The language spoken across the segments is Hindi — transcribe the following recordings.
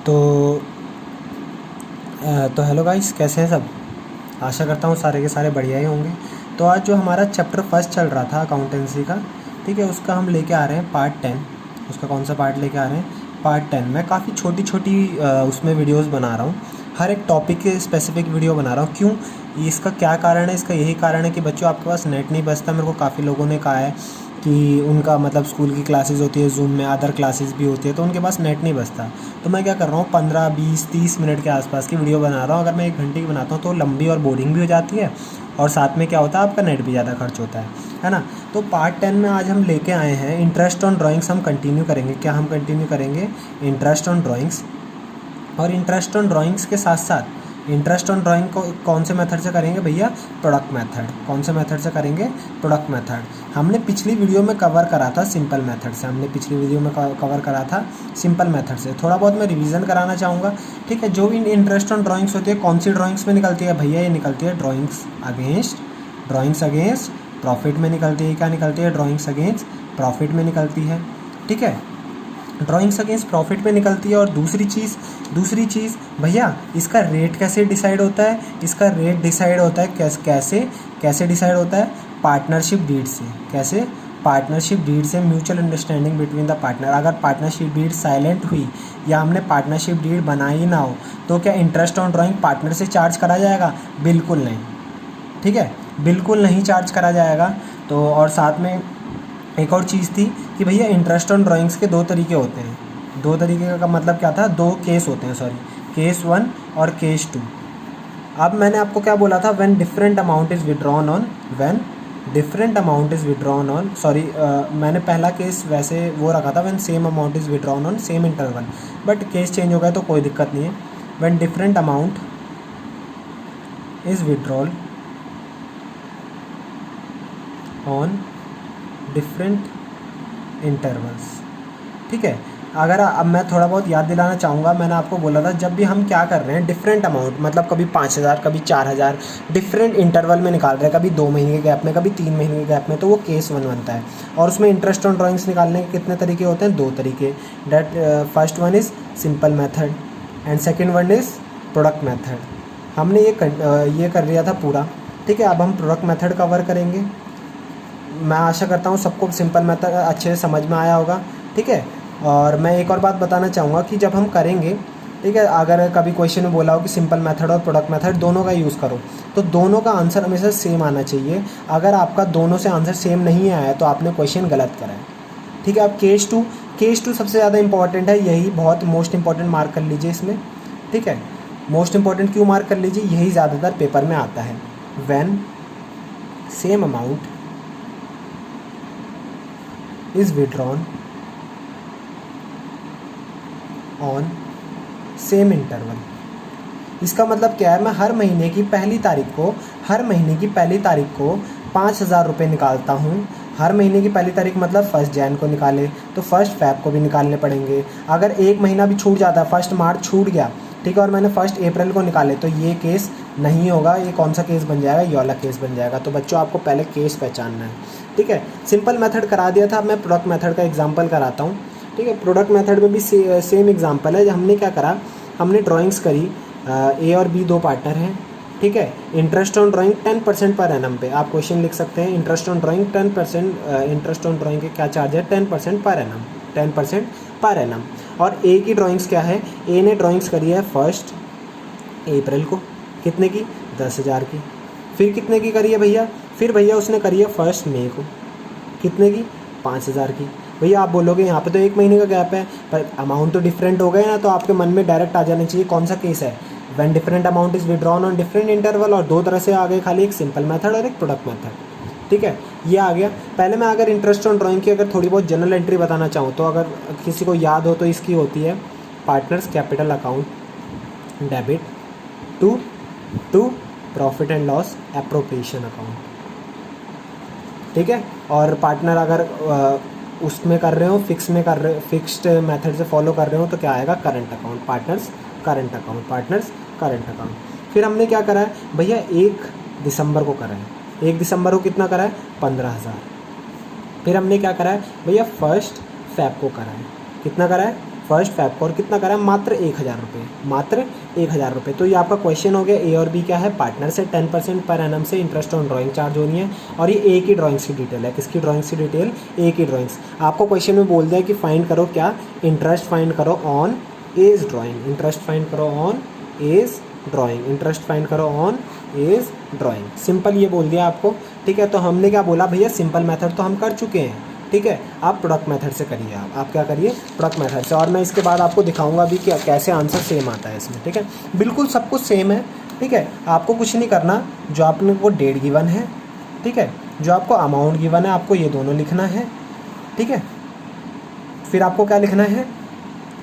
तो हेलो गाइस, कैसे हैं सब। आशा करता हूँ सारे के सारे बढ़िया ही होंगे। तो आज जो हमारा चैप्टर फर्स्ट चल रहा था अकाउंटेंसी का, ठीक है, उसका हम लेके आ रहे हैं पार्ट 10। उसका कौन सा पार्ट लेके आ रहे हैं? पार्ट 10। मैं काफ़ी छोटी छोटी उसमें वीडियोस बना रहा हूँ, हर एक टॉपिक के स्पेसिफिक वीडियो बना रहा हूँ। क्यों? इसका क्या कारण है? इसका यही कारण है कि बच्चों आपके पास नेट नहीं बचता। मेरे को काफ़ी लोगों ने कहा है कि उनका मतलब स्कूल की क्लासेस होती है जूम में, अदर क्लासेस भी होती है, तो उनके पास नेट नहीं बचता। तो मैं क्या कर रहा हूँ, 15 20 30 मिनट के आसपास की वीडियो बना रहा हूँ। अगर मैं 1 घंटे की बनाता हूँ तो लंबी और बोरिंग भी हो जाती है, और साथ में क्या होता है, आपका नेट भी ज़्यादा खर्च होता है ना। तो पार्ट 10 में आज हम लेके आए हैं इंटरेस्ट ऑन ड्राइंग्स। हम कंटिन्यू करेंगे। क्या हम कंटिन्यू करेंगे? Interest on drawings. और इंटरेस्ट ऑन ड्राइंग्स के साथ साथ इंटरेस्ट ऑन ड्राइंग को कौन से मेथड से करेंगे भैया? Product method. कौन से मेथड से करेंगे? Product method. हमने पिछली वीडियो में कवर करा था सिंपल मेथड से। हमने पिछली वीडियो में कवर करा था सिंपल मेथड से। थोड़ा बहुत मैं रिवीजन कराना चाहूँगा, ठीक है। जो भी इंटरेस्ट ऑन ड्राइंग्स होती है, कौन सी ड्राइंग्स में निकलती है भैया? ये निकलती है ड्राइंग्स अगेंस्ट प्रॉफिट में निकलती है। क्या निकलती है? ड्राइंग्स अगेंस्ट प्रॉफिट में निकलती है, ठीक है। ड्राइंग्स अगेंस्ट प्रॉफिट में निकलती है। और दूसरी चीज़ भैया, इसका रेट कैसे डिसाइड होता है? इसका रेट डिसाइड होता है कैसे डिसाइड होता है? पार्टनरशिप डीड से। कैसे? पार्टनरशिप डीड से, mutual understanding between the partner. अगर पार्टनरशिप डीड साइलेंट हुई या हमने पार्टनरशिप डीड बनाई ना हो, तो क्या इंटरेस्ट ऑन ड्राइंग पार्टनर से चार्ज करा जाएगा? बिल्कुल नहीं, ठीक है, बिल्कुल नहीं चार्ज करा जाएगा। तो और साथ में एक और चीज़ थी कि भैया इंटरेस्ट ऑन ड्राइंग्स के 2 तरीके होते हैं। 2 तरीके का मतलब क्या था? 2 केस होते हैं, सॉरी, केस 1 और केस 2। अब मैंने आपको क्या बोला था? When different amount is withdrawn on, sorry, मैंने पहला केस वैसे वो रखा था, when same amount is withdrawn on same interval, but case change हो गया तो कोई दिक्कत नहीं है। When different amount is withdrawal on different intervals, ठीक है। अगर अब मैं थोड़ा बहुत याद दिलाना चाहूँगा, मैंने आपको बोला था जब भी हम क्या कर रहे हैं, डिफरेंट अमाउंट मतलब कभी 5000, कभी 4000, डिफरेंट इंटरवल में निकाल रहे हैं, कभी 2 महीने के गैप में, कभी 3 महीने के गैप में, तो वो केस 1 बनता है। और उसमें इंटरेस्ट ऑन ड्राइंग्स निकालने के कितने तरीके होते हैं? 2 तरीके। Date first one is simple method and second one is product method. हमने ये कर लिया था पूरा, ठीक है। अब हम प्रोडक्ट मेथड कवर करेंगे। मैं आशा करता हूँ सबको सिंपल मेथड अच्छे से समझ में आया होगा, ठीक है। और मैं एक और बात बताना चाहूँगा कि जब हम करेंगे, ठीक है, अगर कभी क्वेश्चन में बोला हो कि सिंपल मेथड और प्रोडक्ट मेथड दोनों का यूज़ करो, तो दोनों का आंसर हमेशा सेम आना चाहिए। अगर आपका दोनों से आंसर सेम नहीं आया तो आपने क्वेश्चन गलत करा है, ठीक है। अब केस टू सबसे ज़्यादा इंपॉर्टेंट है, यही बहुत मोस्ट इंपॉर्टेंट मार्क कर लीजिए इसमें, ठीक है। मोस्ट इंपॉर्टेंट क्यों मार्क कर लीजिए? यही ज़्यादातर पेपर में आता है। When same amount is withdrawn on same interval। इसका मतलब क्या है? मैं हर महीने की पहली तारीख को 5000 रुपये निकालता हूँ। हर महीने की पहली तारीख मतलब 1 जनवरी को निकाले तो 1 फरवरी को भी निकालने पड़ेंगे। अगर एक महीना भी छूट जाता है, 1 मार्च छूट गया, ठीक है, और मैंने 1 अप्रैल को निकाले, तो ये केस नहीं होगा। ये कौन सा केस बन जाएगा? ये वाला केस बन जाएगा। तो बच्चों आपको पहले केस पहचानना है, ठीक है। सिंपल मेथड करा दिया था, अब मैं प्रोडक्ट मेथड का एग्जांपल कराता हूँ, ठीक है। प्रोडक्ट मेथड में भी सेम एग्जांपल है। हमने क्या करा? हमने ड्राइंग्स करी, ए और बी 2 पार्टनर हैं, ठीक है। Interest on drawing 10% per annum पे आप क्वेश्चन लिख सकते हैं। Interest on drawing 10%, interest on drawing के क्या चार्ज है? 10% पर एनम, 10% पर एनम। और ए की ड्राइंग्स क्या है? ए ने ड्राइंग्स करी है 1 अप्रैल को, कितने की? 10,000 की। फिर कितने की करी है भैया? फिर भैया उसने करी है 1 मई को, कितने की? 5,000 की। भैया आप बोलोगे यहाँ पे तो 1 महीने का गैप है, पर अमाउंट तो डिफरेंट हो गए ना, तो आपके मन में डायरेक्ट आ जाना चाहिए कौन सा केस है? When different amount is withdrawn on different interval. और 2 तरह से आ गए खाली, एक सिंपल मेथड और एक प्रोडक्ट मेथड, ठीक है। ये आ गया। पहले मैं अगर इंटरेस्ट ऑन ड्राइंग की अगर थोड़ी बहुत जनरल एंट्री बताना चाहूँ, तो अगर किसी को याद हो तो इसकी होती है partners capital account debit to profit and loss appropriation account, ठीक है। और पार्टनर अगर उसमें कर रहे हो, फिक्स्ड मेथड से फॉलो कर रहे हो, तो क्या आएगा? Current account, partners current account. फिर हमने क्या करा है भैया? 1 दिसंबर को करा है। 1 दिसंबर को कितना करा है? 15,000। फिर हमने क्या करा है भैया? 1 फरवरी को करा है। कितना करा है? फर्स्ट फैब को, और कितना करा है, मात्र 1000 रुपये, मात्र 1000 रुपये। तो ये आपका क्वेश्चन हो गया। ए और बी क्या है, पार्टनर से 10% पर एनम से इंटरेस्ट ऑन ड्राइंग चार्ज होनी है, और ये एक ही ड्राइंग्स की डिटेल है। किसकी ड्राइंग्स की डिटेल, एक ही ड्राइंग्स। आपको क्वेश्चन में बोल दिया कि फाइंड करो क्या, इंटरेस्ट फाइंड करो on edge drawing, interest find करो on edge drawing, interest find करो ऑन एज ड्राइंग। सिंपल ये बोल दिया आपको, ठीक है। तो हमने क्या बोला भैया, सिंपल मेथड तो हम कर चुके हैं, ठीक है। आप प्रोडक्ट मेथड से करिए, आप क्या करिए, प्रोडक्ट मेथड से। और मैं इसके बाद आपको दिखाऊंगा भी कि कैसे आंसर सेम आता है इसमें, ठीक है। बिल्कुल सब कुछ सेम है, ठीक है। आपको कुछ नहीं करना, जो आपने वो डेट गिवन है, ठीक है, जो आपको अमाउंट गिवन है, आपको ये दोनों लिखना है, ठीक है। फिर आपको क्या लिखना है,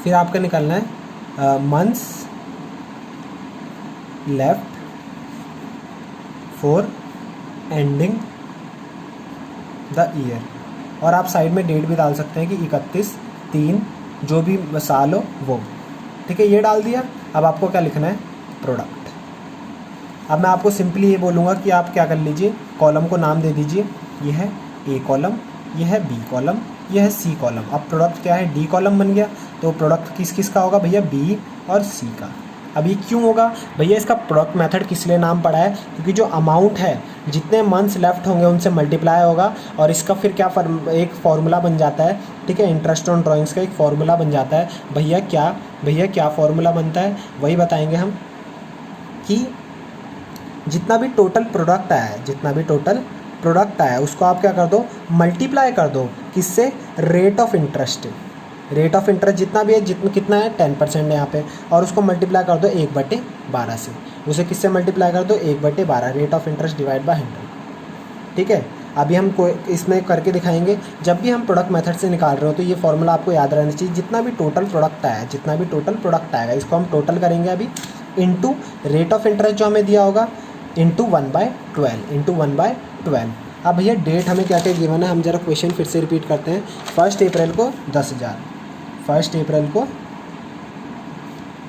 फिर आपका निकालना है months left for ending the year, और आप साइड में डेट भी डाल सकते हैं कि 31/3 जो भी साल हो वो, ठीक है। ये डाल दिया। अब आपको क्या लिखना है, प्रोडक्ट। अब मैं आपको सिंपली ये बोलूँगा कि आप क्या कर लीजिए, कॉलम को नाम दे दीजिए। ये है ए कॉलम, ये है बी कॉलम, ये है सी कॉलम। अब प्रोडक्ट क्या है, डी कॉलम बन गया। तो प्रोडक्ट किस किस का होगा भैया, बी और सी का। अब ये क्यों होगा भैया, इसका प्रोडक्ट मेथड किस लिए नाम पड़ा है, क्योंकि जो अमाउंट है, जितने मंथ्स लेफ्ट होंगे उनसे मल्टीप्लाई होगा, और इसका फिर क्या एक फार्मूला बन जाता है, ठीक है। इंटरेस्ट ऑन ड्राइंग्स का एक फार्मूला बन जाता है। भैया क्या फार्मूला बनता है, वही बताएंगे हम, कि जितना भी टोटल प्रोडक्ट आया है, जितना भी टोटल प्रोडक्ट आया है, उसको आप क्या कर दो, मल्टीप्लाई कर दो किससे, rate of interest. Rate of interest जितना भी है, जितना कितना है 10% है यहाँ पे, और उसको मल्टीप्लाई कर दो 1/12 से। उसे किससे मल्टीप्लाई कर दो, 1/12, rate of interest divide by 100, ठीक है। अभी हम इसमें करके दिखाएंगे। जब भी हम प्रोडक्ट मेथड से निकाल रहे हो तो ये फॉर्मूला आपको याद रहना चाहिए। जितना भी टोटल प्रोडक्ट आया है, जितना भी टोटल प्रोडक्ट आएगा, इसको हम टोटल करेंगे अभी, इंटू रेट ऑफ इंटरेस्ट जो हमें दिया होगा, इंटू 1/12, इंटू 1/12। अब भैया डेट हमें क्या क्या गिवन है, हम जरा क्वेश्चन फिर से रिपीट करते हैं। 1 अप्रैल को 10,000, 1 अप्रैल को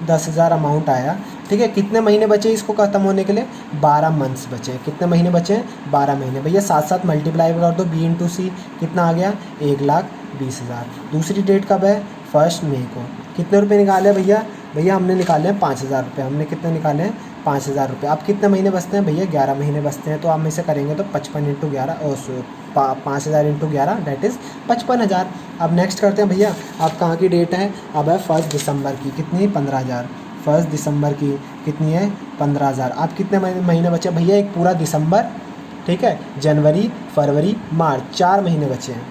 10,000 अमाउंट आया, ठीक है। कितने महीने बचे इसको ख़त्म होने के लिए, 12 मंथ्स बचे हैं। कितने महीने बचे हैं, 12 महीने। भैया साथ साथ मल्टीप्लाई कर दो, बी इंटू सी, कितना आ गया, 1,20,000। दूसरी डेट कब है, 1 मई को। कितने रुपए निकाले भैया हमने निकाले हैं 5,000 रुपये। हमने कितने निकाले हैं, 5,000 रुपये। अब कितने महीने बचते हैं भैया, 11 महीने बचते हैं। तो हम इसे करेंगे तो 55 × 11 5,000 × 11 दैट इज़ 55,000। अब नेक्स्ट करते हैं भैया, अब कहाँ की डेट है, अब है 1 दिसंबर की। कितनी, 15,000। 1 दिसंबर की कितनी है, 15,000। अब कितने महीने बचे भैया, एक पूरा दिसंबर, ठीक है, जनवरी, फरवरी, मार्च, 4 महीने बचे हैं।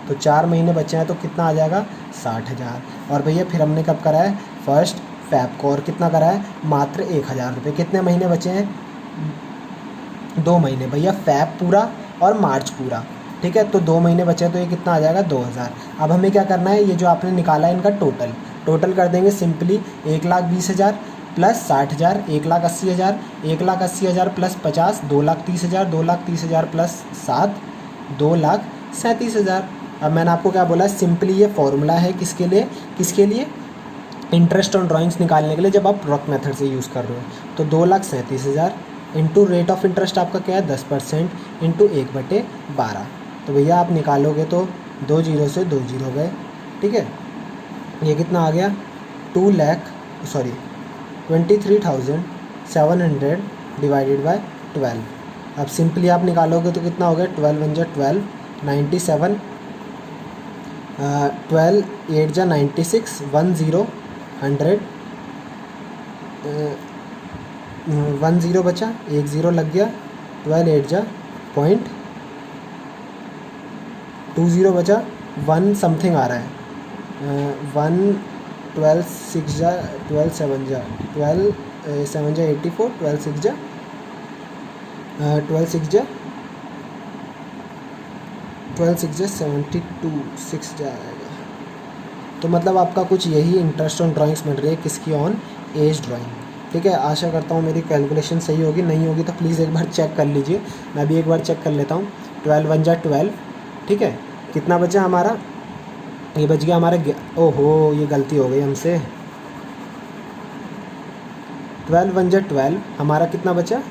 तो 4 महीने बचे हैं, तो कितना आ जाएगा, 60,000। और भैया फिर हमने कब करा है, 1 फैब को, और कितना करा है, मात्र 1,000 रुपये। कितने महीने बचे हैं, 2 महीने भैया, फैब पूरा और मार्च पूरा, ठीक है। तो 2 महीने बचे, तो ये कितना आ जाएगा, 2,000। अब हमें क्या करना है, ये जो आपने निकाला है इनका टोटल कर देंगे सिंपली। 1,20,000 plus 60,000, 1,80,000, 1,80,000 plus 50, 2,30,000, 2,30,000 plus 7, 2,37,000। अब मैंने आपको क्या बोला, सिंपली ये फॉर्मूला है किसके लिए, इंटरेस्ट ऑन ड्राइंग्स निकालने के लिए, जब आप प्रोडक्ट मेथड से यूज़ कर रहे हो। तो 2,37,000 इंटू रेट ऑफ इंटरेस्ट आपका क्या है, 10% इंटू 1/12। तो भैया आप निकालोगे तो 2 0 से 2 0 गए, ठीक है। ये कितना आ गया, 23,700 डिवाइडेड बाय 12। अब सिंपली आप निकालोगे तो कितना हो गया, 12 1 जा 12, 97, 12 8 जा 96, 1 0 100, 1 0 बचा, 1 0 लग गया, 12 8 जा 0.20 बचा, 1 समथिंग आ रहा है, 1 12 6 जा 12 7 जा 12 7 जा 84, 12 6 जा 72, 6 जाएगा। तो मतलब आपका कुछ यही इंटरेस्ट ऑन ड्राइंग्स मिल रही है, किसकी, ऑन एज ड्राइंग, ठीक है। आशा करता हूँ मेरी कैलकुलेशन सही होगी, नहीं होगी तो प्लीज़ एक बार चेक कर लीजिए। मैं भी एक बार चेक कर लेता हूँ। 12 1 जा 12, ठीक है। कितना बचा हमारा, ये बच गया हमारा, ओहो ये गलती हो गई हमसे, 12 1 जा 12, हमारा कितना बचा,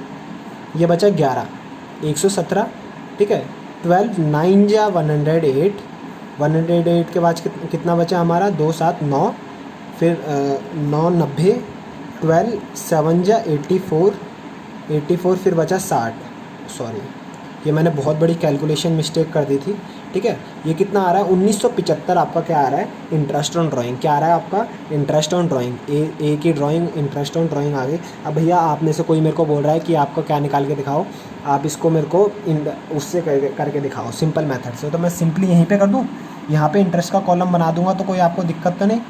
ये बचा 11, 117, ठीक है। 12 9 जा 108, 108 के बाद कितना बचा हमारा, 2 7 9, फिर 9 90 12 7 जा 84 फिर बचा 60। सॉरी, ये मैंने बहुत बड़ी कैलकुलेशन मिस्टेक कर दी थी। ठीक है, ये कितना आ रहा है 1975 आपका क्या आ रहा है इंटरेस्ट ऑन ड्राइंग। क्या आ रहा है आपका इंटरेस्ट ऑन ड्राइंग। ए की ड्राइंग इंटरेस्ट ऑन ड्राइंग आ गई। अब भैया आप में से कोई मेरे को बोल रहा है कि आपको क्या निकाल के दिखाओ, आप इसको मेरे को उससे करके दिखाओ सिंपल मेथड से। तो मैं सिंपली यहीं पे कर दूँ, यहाँ पे इंटरेस्ट का कॉलम बना दूंगा तो कोई आपको दिक्कत तो नहीं।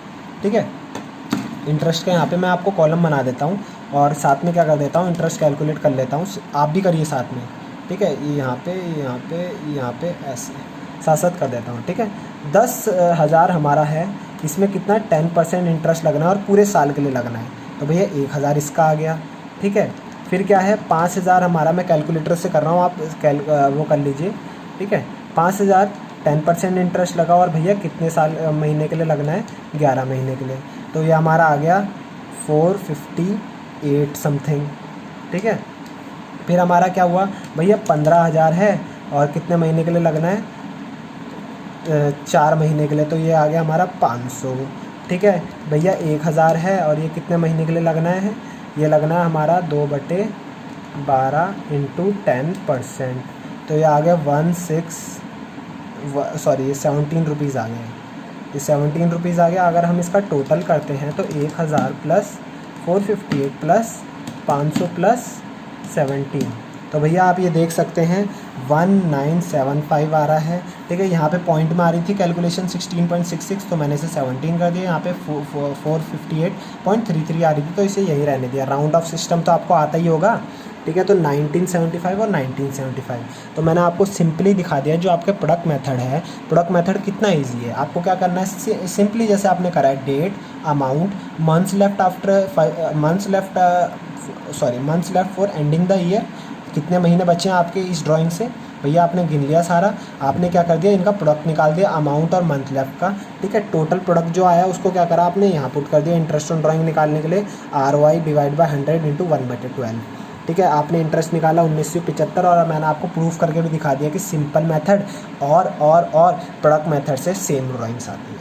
ठीक है, इंटरेस्ट का यहाँ पे मैं आपको कॉलम बना देता हूँ और साथ में क्या कर देता हूँ इंटरेस्ट कैलकुलेट कर लेता हूँ, आप भी करिए साथ में। ठीक है, यहाँ पे ऐसे साथ साथ कर देता हूँ। ठीक है, 10,000 हमारा है, इसमें कितना 10% इंटरेस्ट लगना है और पूरे साल के लिए लगना है। तो भैया 1,000 इसका आ गया। ठीक है, फिर क्या है 5,000 हमारा, मैं कैलकुलेटर से कर रहा हूँ, आप वो कर लीजिए। ठीक है, 5,000 10% इंटरेस्ट लगा और भैया कितने साल महीने के लिए लगना है 11 महीने के लिए। तो ये हमारा आ गया 458 समथिंग। ठीक है, फिर हमारा क्या हुआ भैया 15,000 है और कितने महीने के लिए लगना है 4 महीने के लिए, तो ये आ गया हमारा 500। ठीक है भैया 1,000 है और ये कितने महीने के लिए लगना है, ये लगना है हमारा 2/12 × 10%। तो ये आ गया 17 रुपीज़ आ गए। ये 17 रुपीज़ आ गया। अगर हम इसका टोटल करते हैं तो 1,000 प्लस 458 प्लस 500 प्लस 17, तो भैया आप ये देख सकते हैं 1975 आ रहा है। ठीक है, यहाँ पे पॉइंट में आ रही थी कैलकुलेशन 16.66, तो मैंने इसे 17 कर दिया। यहाँ पे 458.33 आ रही थी, तो इसे यही रहने दिया। राउंड ऑफ सिस्टम तो आपको आता ही होगा। ठीक है, तो 1975 और 1975 तो मैंने आपको सिंपली दिखा दिया। जो आपके प्रोडक्ट मेथड है, प्रोडक्ट मेथड कितना इजी है, आपको क्या करना है सिंपली जैसे आपने करा है date, amount, months left for ending the year, कितने महीने बचे हैं आपके इस ड्राइंग से, भैया आपने गिन लिया सारा। आपने क्या कर दिया, इनका प्रोडक्ट निकाल दिया अमाउंट और मंथ लेफ्ट का। ठीक है, टोटल प्रोडक्ट जो आया उसको क्या करा आपने यहाँ पुट कर दिया इंटरेस्ट ऑन ड्राइंग निकालने के लिए, ROI डिवाइड बाय 100 × 1/12। ठीक है, आपने इंटरेस्ट निकाला 1975 और मैंने आपको प्रूफ करके भी दिखा दिया कि सिंपल मेथड और प्रोडक्ट मेथड से सेम ड्राइंग्स आती है।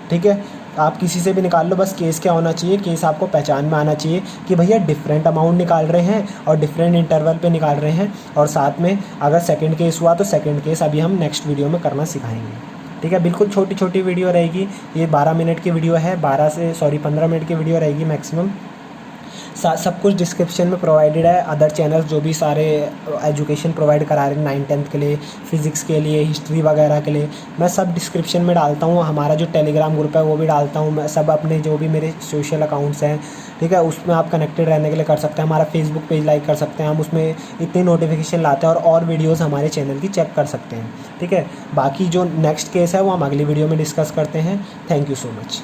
ठीक है, आप किसी से भी निकाल लो, बस केस क्या होना चाहिए, केस आपको पहचान में आना चाहिए कि भैया डिफरेंट अमाउंट निकाल रहे हैं और डिफरेंट इंटरवल पे निकाल रहे हैं। और साथ में अगर सेकंड केस हुआ तो सेकंड केस अभी हम नेक्स्ट वीडियो में करना सिखाएंगे। ठीक है, बिल्कुल छोटी छोटी वीडियो रहेगी, ये 12 मिनट की वीडियो है, 15 मिनट की वीडियो रहेगी मैक्सिमम। सब कुछ डिस्क्रिप्शन में प्रोवाइडेड है। अदर चैनल्स जो भी सारे एजुकेशन प्रोवाइड करा रहे हैं 9th-10th के लिए, फिज़िक्स के लिए, हिस्ट्री वगैरह के लिए, मैं सब डिस्क्रिप्शन में डालता हूँ। हमारा जो टेलीग्राम ग्रुप है वो भी डालता हूँ मैं, सब अपने जो भी मेरे सोशल अकाउंट्स हैं, ठीक है, उसमें आप कनेक्टेड रहने के लिए कर सकते हैं। हमारा फेसबुक पेज लाइक कर सकते हैं, हम उसमें इतनी नोटिफिकेशन लाते हैं और वीडियोज़ हमारे चैनल की चेक कर सकते हैं। ठीक है, बाकी जो नेक्स्ट केस है वो हम अगली वीडियो में डिस्कस करते हैं। Thank you so much.